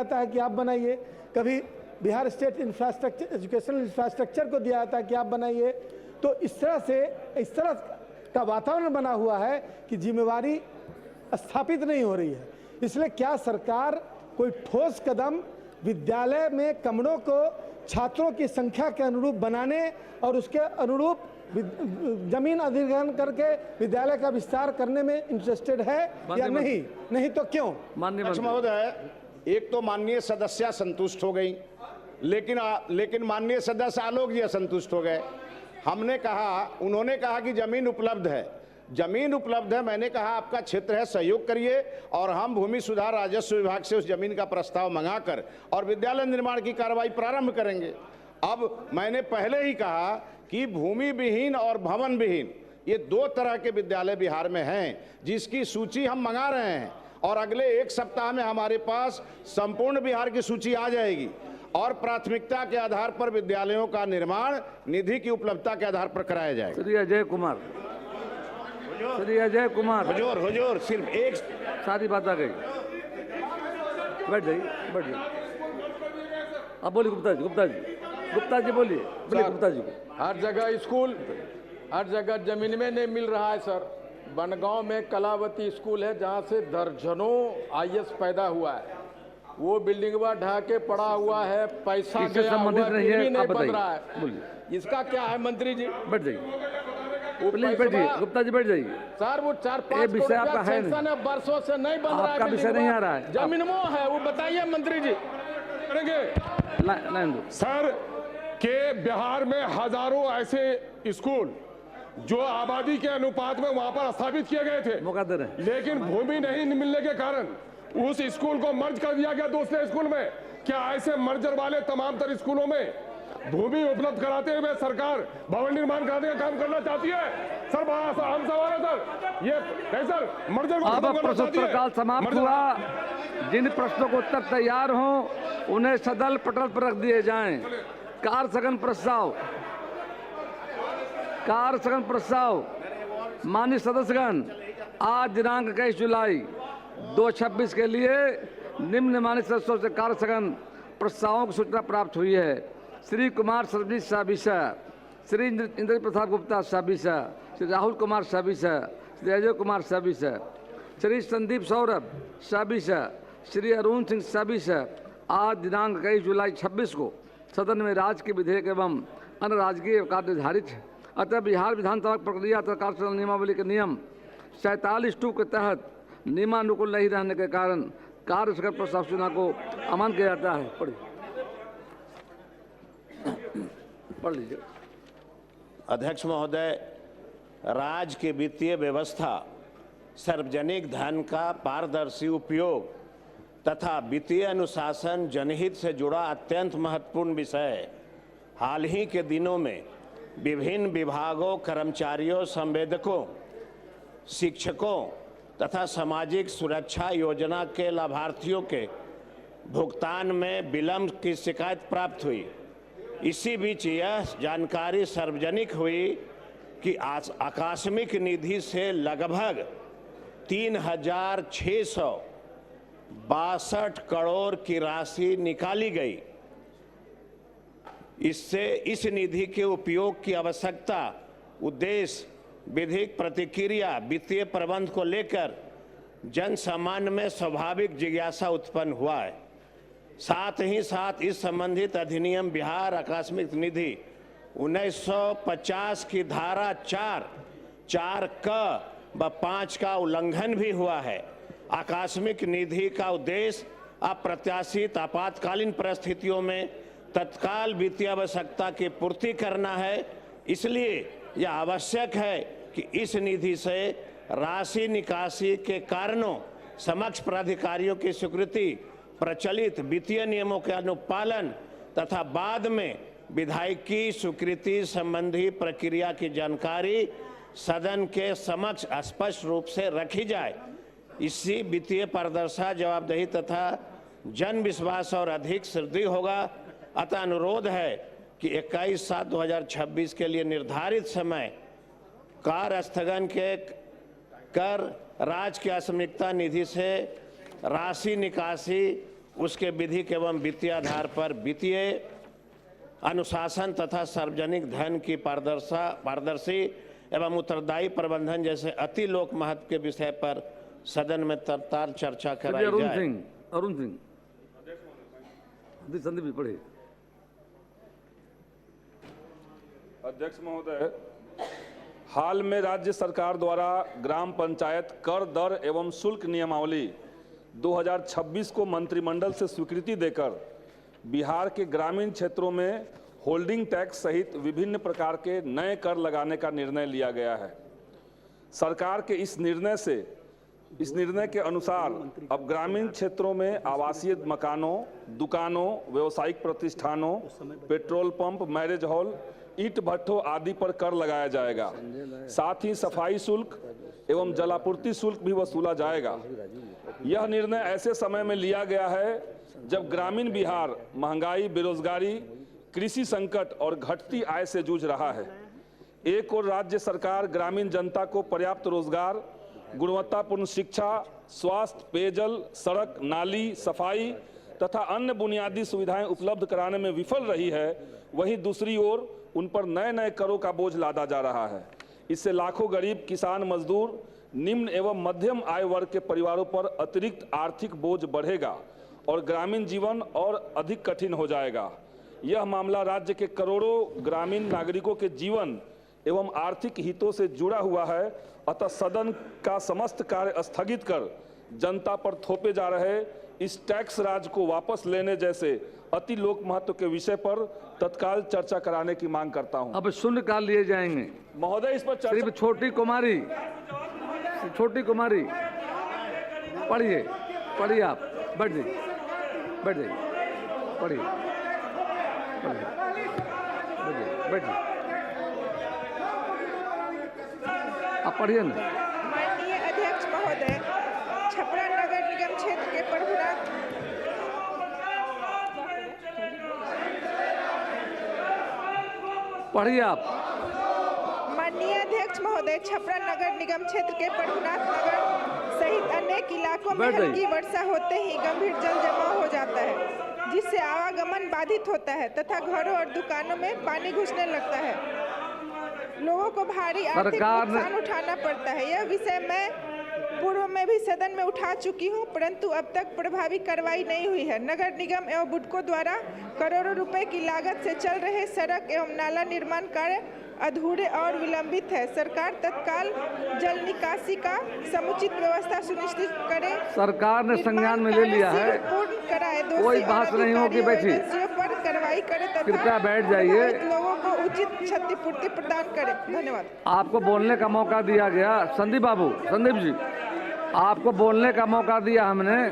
जाता है कि आप बनाइए, कभी Bihar state infrastructure educational infrastructure को दिया जाता है कि आप बनाइए। तो इस तरह का वातावरण बना हुआ है कि जिम्मेवारी स्थापित नहीं हो रही है। इसलिए क्या सरकार कोई ठोस कदम विद्यालय में कमरों को छात्रों की संख्या के अनुरूप बनाने और उसके अनुरूप जमीन अधिग्रहण करके विद्यालय का विस्तार करने में इंटरेस्टेड है या नहीं? नहीं तो क्यों? अध्यक्ष महोदय, एक तो माननीय सदस्य संतुष्ट हो गई, लेकिन माननीय सदस्य आलोक जी असंतुष्ट हो गए। हमने कहा, उन्होंने कहा कि जमीन उपलब्ध है, जमीन उपलब्ध है। मैंने कहा आपका क्षेत्र है, सहयोग करिए और हम भूमि सुधार राजस्व विभाग से उस जमीन का प्रस्ताव मंगाकर और विद्यालय निर्माण की कार्रवाई प्रारंभ करेंगे। अब मैंने पहले ही कहा कि भूमि विहीन और भवन विहीन ये दो तरह के विद्यालय बिहार में हैं, जिसकी सूची हम मंगा रहे हैं और अगले एक सप्ताह में हमारे पास संपूर्ण बिहार की सूची आ जाएगी और प्राथमिकता के आधार पर विद्यालयों का निर्माण निधि की उपलब्धता के आधार पर कराया जाएगा। श्री अजय कुमार, श्री अजय कुमार, हुजूर सिर्फ एक सारी बात आ गई। बैठ जाइए, बैठ जाइए। अब बोलिए गुप्ता जी, गुप्ता जी, गुप्ता जी बोलिए, बोलिए गुप्ता जी। हर जगह स्कूल, हर जगह जमीन में नहीं मिल रहा है सर। बनगांव में कलावती स्कूल है जहां से दर्जनों IAS पैदा हुआ है, वो बिल्डिंग ढहा के पड़ा हुआ है, पैसा गया हुआ है, फिर भी नहीं बन रहा है। इसका क्या है मंत्री जी? बैठ जाइए, प्लीज बैठिए, गुप्ता जी बैठ जाइए। सर वो 4-5 विषय आपका है वर्षों से नहीं बन रहा है, आपका विषय नहीं आ रहा है, जमीन वो है, वो बताइए मंत्री जी। करेंगे सर के बिहार में हजारों ऐसे स्कूल जो आबादी के अनुपात में वहां पर स्थापित किए गए थे, मौका दे रहे हैं, लेकिन भूमि नहीं मिलने के कारण उस स्कूल को मर्ज कर दिया गया दूसरे स्कूल में। क्या ऐसे मर्जर वाले तमाम तर स्कूलों में भूमि उपलब्ध कराते हुए सरकार भवन निर्माण कराने का काम करना चाहती है? सर बड़ा आम सवाल है सर, ये नहीं सर, मर्जर को खत्म करना चाहती है। काल समाप्त हुआ। जिन प्रश्नों को उत्तर तैयार हों उन्हें सदन पटल पर रख दिए जाएं। कार स्थगन प्रस्ताव, कार स्थगन प्रस्ताव। माननीय सदस्यगण, आज दिनांक 21 जुलाई 2026 के लिए निम्नमानित सदस्यों से कार स्थगन प्रस्तावों की सूचना प्राप्त हुई है। श्री कुमार सर्वजीत साबिसा, श्री इंद्र प्रसाद गुप्ता साबिसा, श्री राहुल कुमार साबिसा, श्री अजय कुमार साबिसा, श्री संदीप सौरभ साबिसा, श्री अरुण सिंह साबिसा आज दिनांक 21 जुलाई 26 को सदन में राज्य के विधेयक एवं अन्य राजकीय कार्य निर्धारित है। अतः बिहार विधानसभा प्रक्रिया तथा कार्यक्रम नियमावली के नियम 47(2) के तहत नियमानुकूल नहीं रहने के कारण कार्य स्थगन प्रस्ताव सूचना को अमान्य किया जाता है। पढ़ लीजिए। अध्यक्ष महोदय, राज्य की वित्तीय व्यवस्था, सार्वजनिक धन का पारदर्शी उपयोग तथा वित्तीय अनुशासन जनहित से जुड़ा अत्यंत महत्वपूर्ण विषय है। हाल ही के दिनों में विभिन्न विभागों, कर्मचारियों, संवेदकों, शिक्षकों तथा सामाजिक सुरक्षा योजना के लाभार्थियों के भुगतान में विलंब की शिकायत प्राप्त हुई। इसी बीच यह जानकारी सार्वजनिक हुई कि आकस्मिक निधि से लगभग 3,662 करोड़ की राशि निकाली गई। इससे इस निधि के उपयोग की आवश्यकता, उद्देश्य, विधिक प्रतिक्रिया, वित्तीय प्रबंध को लेकर जन सामान्य में स्वाभाविक जिज्ञासा उत्पन्न हुआ है। साथ ही साथ इस संबंधित अधिनियम बिहार आकस्मिक निधि 1950 की धारा 4 क व 5 का उल्लंघन भी हुआ है। आकस्मिक निधि का उद्देश्य अप्रत्याशित आपातकालीन परिस्थितियों में तत्काल वित्तीय आवश्यकता की पूर्ति करना है। इसलिए यह आवश्यक है कि इस निधि से राशि निकासी के कारणों समक्ष प्राधिकारियों की स्वीकृति, प्रचलित वित्तीय नियमों के अनुपालन तथा बाद में विधायकी स्वीकृति संबंधी प्रक्रिया की जानकारी सदन के समक्ष स्पष्ट रूप से रखी जाए। इससे वित्तीय पारदर्शिता, जवाबदेही तथा जन विश्वास और अधिक सुदृढ़ होगा। अतः अनुरोध है कि 21/7/2026 के लिए निर्धारित समय कार्य स्थगन के कर राज्य की आकस्मिकता निधि से राशि निकासी उसके विधिक एवं वित्तीय आधार पर वित्तीय अनुशासन तथा सार्वजनिक धन की पारदर्शी एवं उत्तरदायी प्रबंधन जैसे अति लोक महत्व के विषय पर सदन में तत्काल चर्चा कराई जाए। अरुण सिंह संदीप जी पढ़े। अध्यक्ष महोदय, हाल में राज्य सरकार द्वारा ग्राम पंचायत कर दर एवं शुल्क नियमावली 2026 को मंत्रिमंडल से स्वीकृति देकर बिहार के ग्रामीण क्षेत्रों में होल्डिंग टैक्स सहित विभिन्न प्रकार के नए कर लगाने का निर्णय लिया गया है। सरकार के इस निर्णय के अनुसार अब ग्रामीण क्षेत्रों में आवासीय मकानों, दुकानों, व्यावसायिक प्रतिष्ठानों, पेट्रोल पंप, मैरिज हॉल, ईंट भट्ठों आदि पर कर लगाया जाएगा। साथ ही सफाई शुल्क एवं जलापूर्ति शुल्क भी वसूला जाएगा। यह निर्णय ऐसे समय में लिया गया है जब ग्रामीण बिहार महंगाई, बेरोजगारी, कृषि संकट और घटती आय से जूझ रहा है। एक और राज्य सरकार ग्रामीण जनता को पर्याप्त रोजगार, गुणवत्तापूर्ण शिक्षा, स्वास्थ्य, पेयजल, सड़क, नाली, सफाई तथा अन्य बुनियादी सुविधाएं उपलब्ध कराने में विफल रही है, वहीं दूसरी ओर उन पर नए नए करों का बोझ लादा जा रहा है। इससे लाखों गरीब, किसान, मजदूर, निम्न एवं मध्यम आय वर्ग के परिवारों पर अतिरिक्त आर्थिक बोझ बढ़ेगा और ग्रामीण जीवन और अधिक कठिन हो जाएगा। यह मामला राज्य के करोड़ों ग्रामीण नागरिकों के जीवन एवं आर्थिक हितों से जुड़ा हुआ है। अतः सदन का समस्त कार्य स्थगित कर जनता पर थोपे जा रहे इस टैक्स राज को वापस लेने जैसे अति लोक महत्व के विषय पर तत्काल चर्चा कराने की मांग करता हूं। अब शून्यकाल लिए जाएंगे। महोदय, इस पर सिर्फ छोटी कुमारी पढ़िए आप, बैठ जाइए, पढ़िए, आप पढ़िए ना। माननीय अध्यक्ष महोदय, छपरा नगर निगम क्षेत्र के प्रभुनाथ पढ़िए आप। माननीय अध्यक्ष महोदय, छपरा नगर निगम क्षेत्र के प्रभुनाथ नगर सहित अनेक इलाकों में हल्की वर्षा होते ही गंभीर जल जमाव हो जाता है, जिससे आवागमन बाधित होता है तथा घरों और दुकानों में पानी घुसने लगता है। लोगों को भारी आर्थिक नुकसान उठाना पड़ता है। यह विषय मैं पूर्व में भी सदन में उठा चुकी हूं, परंतु अब तक प्रभावी कार्रवाई नहीं हुई है। नगर निगम एवं बुडको द्वारा करोड़ों रुपए की लागत से चल रहे सड़क एवं नाला निर्माण कार्य अधूरे और विलंबित है। सरकार तत्काल जल निकासी का समुचित व्यवस्था सुनिश्चित करे। सरकार ने संज्ञान में ले लिया है, पूर्ण कराए, कोई बहस नहीं होगी। बैठिए, पर कार्रवाई करे तथा कृपया बैठ जाइए। लोगों को उचित क्षतिपूर्ति प्रदान करे। धन्यवाद। आपको बोलने का मौका दिया गया। संदीप जी, आपको बोलने का मौका दिया हमने,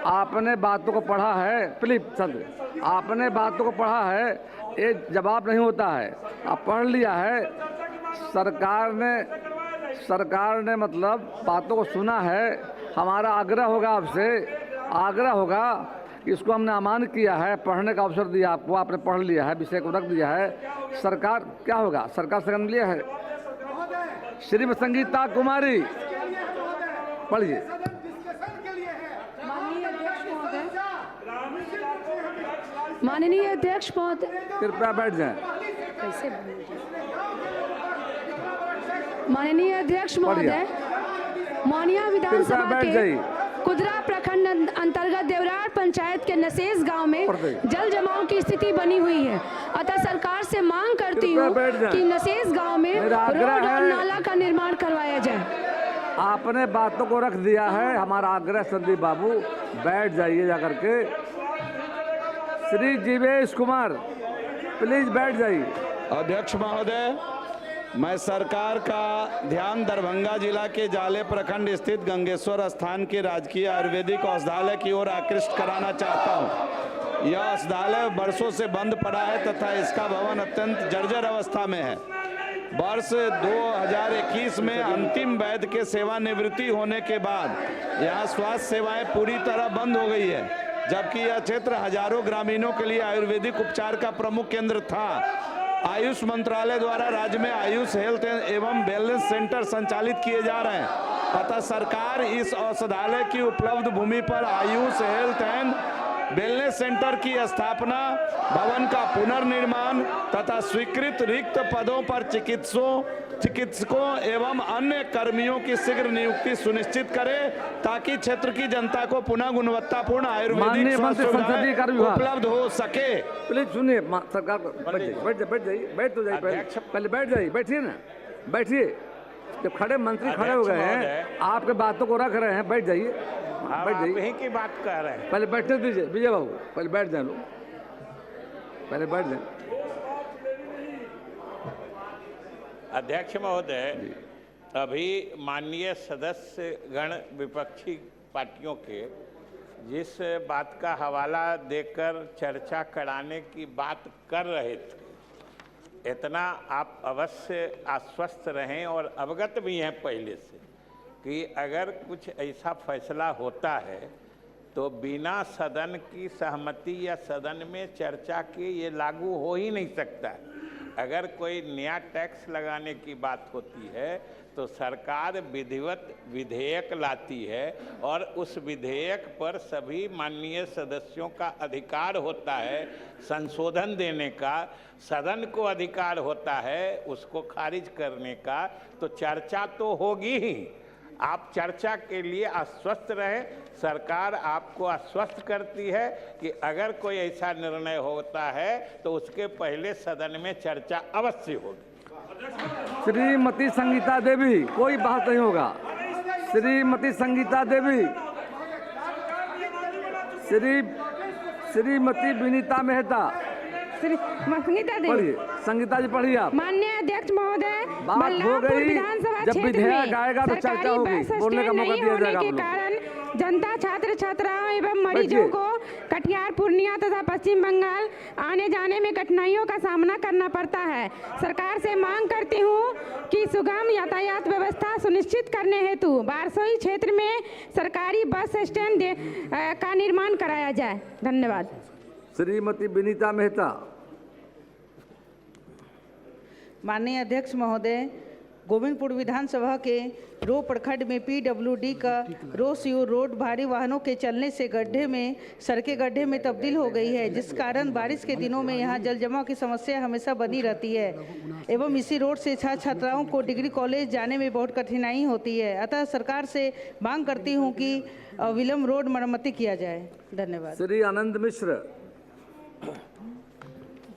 आपने बातों को पढ़ा है। प्लीज संदीप, आपने बातों को पढ़ा है, ये जवाब नहीं होता है। आप पढ़ लिया है। सरकार ने मतलब बातों को सुना है। हमारा आग्रह होगा आपसे, कि इसको हमने अमानत किया है, पढ़ने का अवसर दिया आपको, आपने पढ़ लिया है, विषय को रख दिया है। सरकार क्या होगा, सरकार से लिया है। श्रीमती संगीता कुमारी पढ़िए। माननीय अध्यक्ष महोदय, कृपया बैठ जाएं। माननीय अध्यक्ष महोदय, मोनिया विधानसभा के कुदरा प्रखंड अंतर्गत देवरार पंचायत के नसेस गांव में जल जमाव की स्थिति बनी हुई है। अतः सरकार से मांग करती हूं कि नसेस गांव में रोड और नाला का निर्माण करवाया जाए। आपने बातों को रख दिया है। हमारा आग्रह, संदीप बाबू बैठ जाइए जाकर के। श्री जीवेश कुमार प्लीज बैठ जाइए। अध्यक्ष महोदय, मैं सरकार का ध्यान दरभंगा जिला के जाले प्रखंड स्थित गंगेश्वर स्थान के राजकीय आयुर्वेदिक औषधालय की ओर आकृष्ट कराना चाहता हूं। यह औषधालय वर्षों से बंद पड़ा है तथा इसका भवन अत्यंत जर्जर अवस्था में है। वर्ष 2021 में अंतिम वैद्य के सेवानिवृत्ति होने के बाद यहाँ स्वास्थ्य सेवाएं पूरी तरह बंद हो गई है, जबकि यह क्षेत्र हजारों ग्रामीणों के लिए आयुर्वेदिक उपचार का प्रमुख केंद्र था। आयुष मंत्रालय द्वारा राज्य में आयुष हेल्थ एवं वेलनेस सेंटर संचालित किए जा रहे हैं। अतः सरकार इस औषधालय की उपलब्ध भूमि पर Ayush health and wellness centre की स्थापना, भवन का पुनर्निर्माण तथा स्वीकृत रिक्त पदों पर चिकित्सकों एवं अन्य कर्मियों की शीघ्र नियुक्ति सुनिश्चित करे ताकि क्षेत्र की जनता को पुनः गुणवत्तापूर्ण आयुर्वेदिक स्वास्थ्य सुविधाएं उपलब्ध हो सके। प्लीज सुनिए, सरकार बैठ जाइए पहले बैठ जाइए, बैठिए ना, बैठिए। जब खड़े मंत्री खड़े हो गए हैं, आपके बातों को रख रहे हैं, बैठ जाइए, बैठ जाइए। यही की बात कर रहे हैं, पहले बैठने दीजिए विजय बाबू, पहले बैठ जाए लोग, पहले बैठ जाए। अध्यक्ष महोदय, अभी माननीय सदस्य गण विपक्षी पार्टियों के जिस बात का हवाला देकर चर्चा कराने की बात कर रहे थे, इतना आप अवश्य आश्वस्त रहें और अवगत भी हैं पहले से कि अगर कुछ ऐसा फैसला होता है तो बिना सदन की सहमति या सदन में चर्चा के ये लागू हो ही नहीं सकता। अगर कोई नया टैक्स लगाने की बात होती है तो सरकार विधिवत विधेयक लाती है और उस विधेयक पर सभी माननीय सदस्यों का अधिकार होता है संशोधन देने का, सदन को अधिकार होता है उसको खारिज करने का। तो चर्चा तो होगी ही, आप चर्चा के लिए आश्वस्त रहें। सरकार आपको आश्वस्त करती है कि अगर कोई ऐसा निर्णय होता है तो उसके पहले सदन में चर्चा अवश्य होगी। श्रीमती संगीता देवी, कोई बात नहीं होगा। श्रीमती संगीता देवी, श्रीमती विनीता मेहता, संगीता देवी, पढ़िए। संगीता जी पढ़िए आप। माननीय अध्यक्ष महोदय, बात हो गई, जब विधेयक आएगा तो चर्चा होगी, बोलने का मौका दिया जाएगा आप लोग। जनता, छात्र छात्राओं एवं मरीजों को कटिहार, पूर्णिया तथा पश्चिम बंगाल आने जाने में कठिनाइयों का सामना करना पड़ता है। सरकार से मांग करती हूँ कि सुगम यातायात व्यवस्था सुनिश्चित करने हेतु बारसोई क्षेत्र में सरकारी बस स्टैंड का निर्माण कराया जाए। धन्यवाद। श्रीमती विनीता मेहता। माननीय अध्यक्ष महोदय, गोविंदपुर विधानसभा के रो प्रखंड में पीडब्ल्यूडी का रोसियो रोड भारी वाहनों के चलने से सड़कें गड्ढे में तब्दील हो गई है, जिस कारण बारिश के दिनों में यहां जल जमाव की समस्या हमेशा बनी रहती है एवं इसी रोड से छात्र छात्राओं को डिग्री कॉलेज जाने में बहुत कठिनाई होती है। अतः सरकार से मांग करती हूं कि विलम्ब रोड मरम्मति किया जाए। धन्यवाद। श्री आनंद मिश्र।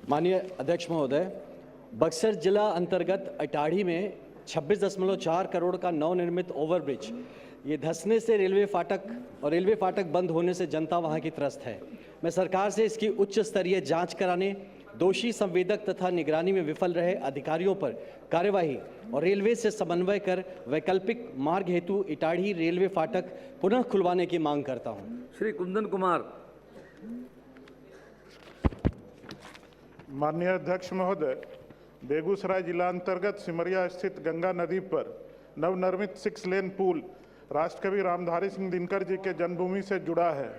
माननीय अध्यक्ष महोदय, बक्सर जिला अंतर्गत अटाढ़ी में 26.4 करोड़ का नवनिर्मित ओवरब्रिज, ये धंसने से रेलवे फाटक बंद होने से जनता वहां की त्रस्त है। मैं सरकार से इसकी उच्च स्तरीय जांच कराने, दोषी संवेदक तथा निगरानी में विफल रहे अधिकारियों पर कार्यवाही और रेलवे से समन्वय कर वैकल्पिक मार्ग हेतु इटाढ़ी रेलवे फाटक पुनः खुलवाने की मांग करता हूँ। श्री कुंदन कुमार। माननीय अध्यक्ष महोदय, बेगूसराय जिला अंतर्गत सिमरिया स्थित गंगा नदी पर नवनिर्मित 6 लेन पुल राष्ट्रकवि रामधारी सिंह दिनकर जी के जन्मभूमि से जुड़ा है।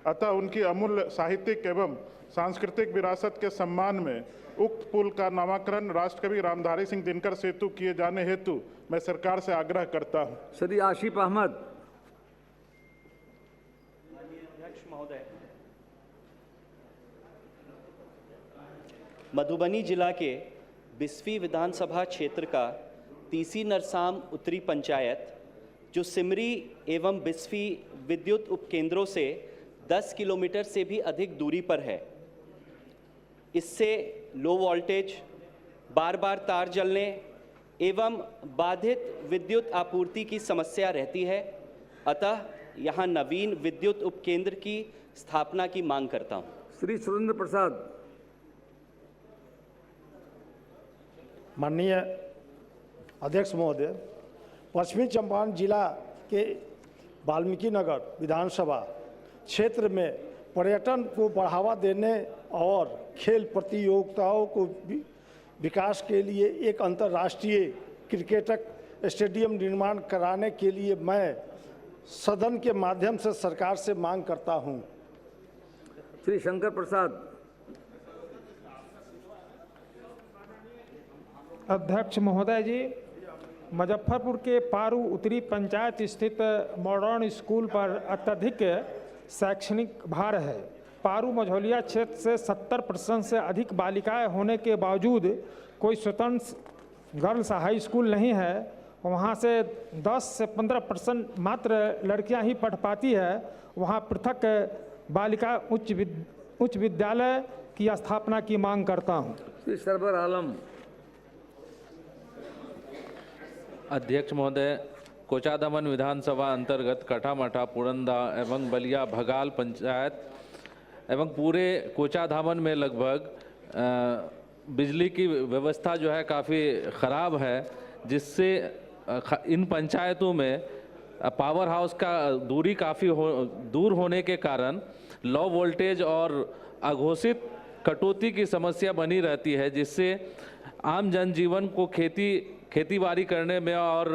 अतः उनकी अमूल्य साहित्यिक एवं सांस्कृतिक विरासत के सम्मान में उक्त पुल का नामकरण राष्ट्रकवि रामधारी सिंह दिनकर सेतु किए जाने हेतु मैं सरकार से आग्रह करता हूँ। श्री आशिफ अहमद। अध्यक्ष महोदय, मधुबनी जिला के बिस्फी विधानसभा क्षेत्र का तीसी नरसाम उत्तरी पंचायत, जो सिमरी एवं बिस्फी विद्युत उपकेंद्रों से 10 किलोमीटर से भी अधिक दूरी पर है, इससे लो वोल्टेज, बार बार तार जलने एवं बाधित विद्युत आपूर्ति की समस्या रहती है। अतः यहाँ नवीन विद्युत उपकेंद्र की स्थापना की मांग करता हूँ। श्री सुरेंद्र प्रसाद। माननीय अध्यक्ष महोदय, पश्चिमी चंपारण जिला के वाल्मीकि नगर विधानसभा क्षेत्र में पर्यटन को बढ़ावा देने और खेल प्रतियोगिताओं को विकास के लिए एक अंतर्राष्ट्रीय क्रिकेट स्टेडियम निर्माण कराने के लिए मैं सदन के माध्यम से सरकार से मांग करता हूं। श्री शंकर प्रसाद। अध्यक्ष महोदय जी, मुजफ्फरपुर के पारू उत्तरी पंचायत स्थित मॉडर्न स्कूल पर अत्यधिक शैक्षणिक भार है। पारू मझौलिया क्षेत्र से 70% से अधिक बालिकाएं होने के बावजूद कोई स्वतंत्र गर्ल्स हाई स्कूल नहीं है। वहाँ से 10 से 15% मात्र लड़कियां ही पढ़ पाती है। वहाँ पृथक बालिका उच्च विद्यालय की स्थापना की मांग करता हूँ। श्री सरवर आलम। अध्यक्ष महोदय, कोचाधामन विधानसभा अंतर्गत कठामठा, पुरंदा एवं बलिया भगाल पंचायत एवं पूरे कोचाधामन में लगभग बिजली की व्यवस्था जो है काफ़ी ख़राब है, जिससे इन पंचायतों में पावर हाउस का दूरी काफ़ी दूर होने के कारण लो वोल्टेज और अघोषित कटौती की समस्या बनी रहती है, जिससे आम जनजीवन को खेती बाड़ी करने में और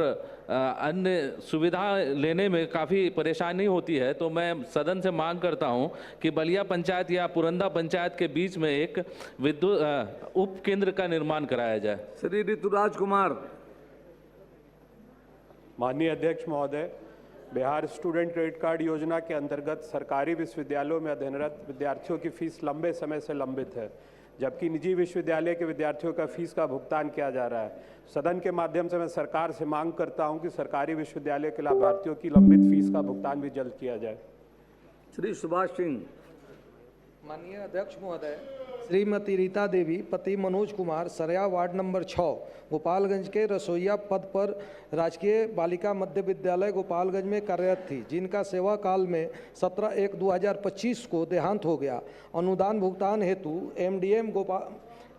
अन्य सुविधा लेने में काफ़ी परेशानी होती है। तो मैं सदन से मांग करता हूं कि बलिया पंचायत या पुरंदा पंचायत के बीच में एक विद्युत उप केंद्र का निर्माण कराया जाए। श्री ऋतुराज कुमार। माननीय अध्यक्ष महोदय, बिहार स्टूडेंट क्रेडिट कार्ड योजना के अंतर्गत सरकारी विश्वविद्यालयों में अध्ययनरत विद्यार्थियों की फीस लंबे समय से लंबित है, जबकि निजी विश्वविद्यालय के विद्यार्थियों का फीस का भुगतान किया जा रहा है। सदन के माध्यम से मैं सरकार से मांग करता हूं कि सरकारी विश्वविद्यालय के लाभार्थियों की लंबित फीस का भुगतान भी जल्द किया जाए। श्री सुभाष सिंह। माननीय अध्यक्ष महोदय, श्रीमती रीता देवी पति मनोज कुमार सरया वार्ड नंबर 6 गोपालगंज के रसोईया पद पर राजकीय बालिका मध्य विद्यालय गोपालगंज में कार्यरत थी, जिनका सेवा काल में 17/1/2025 को देहांत हो गया। अनुदान भुगतान हेतु MDM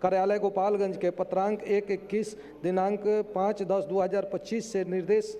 कार्यालय गोपालगंज के पत्रांक 1/21 दिनांक 5/10/2025 से निर्देश